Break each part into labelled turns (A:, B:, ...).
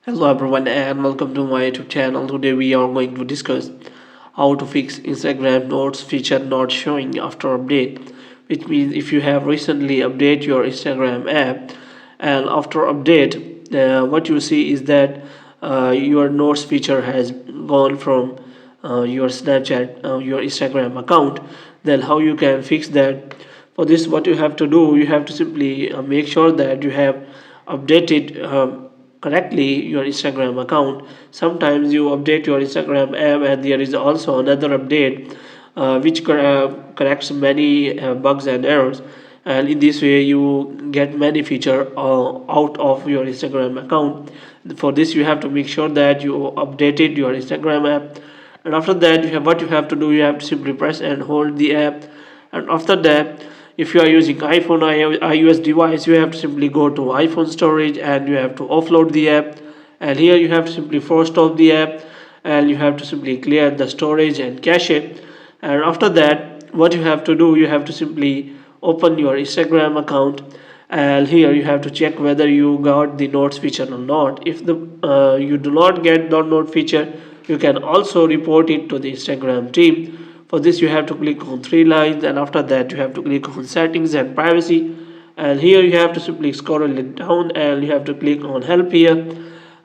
A: Hello everyone and welcome to my YouTube channel. Today we are going to discuss how to fix Instagram notes feature not showing after update, which means if you have recently updated your Instagram app and after update, what you see is that your notes feature has gone from your Snapchat, your Instagram account. Then how you can fix that? For this, what you have to do, you have to simply make sure that you have updated correctly your Instagram account. Sometimes you update your Instagram app and there is also another update which corrects many bugs and errors, and in this way you get many feature out of your Instagram account. For this you have to make sure that you updated your Instagram app, and after that what you have to do, you have to simply press and hold the app, and after that, if you are using iPhone iOS device, you have to simply go to iPhone storage and you have to offload the app, and here you have to simply force stop the app and you have to simply clear the storage and cache it. And after that, what you have to do, you have to simply open your Instagram account, and here you have to check whether you got the notes feature or not. If the you do not get the note feature, you can also report it to the Instagram team. For this you have to click on three lines, and after that you have to click on settings and privacy, and here you have to simply scroll it down and you have to click on help here.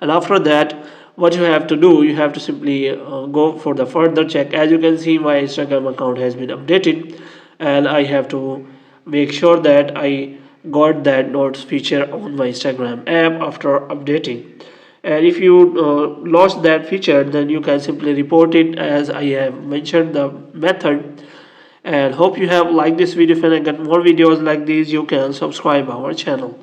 A: And after that, what you have to do, you have to simply go for the further check. As you can see, my Instagram account has been updated and I have to make sure that I got that notes feature on my Instagram app after updating. And if you lost that feature, then you can simply report it as I have mentioned the method. And hope you have liked this video. If you get more videos like these, you can subscribe our channel.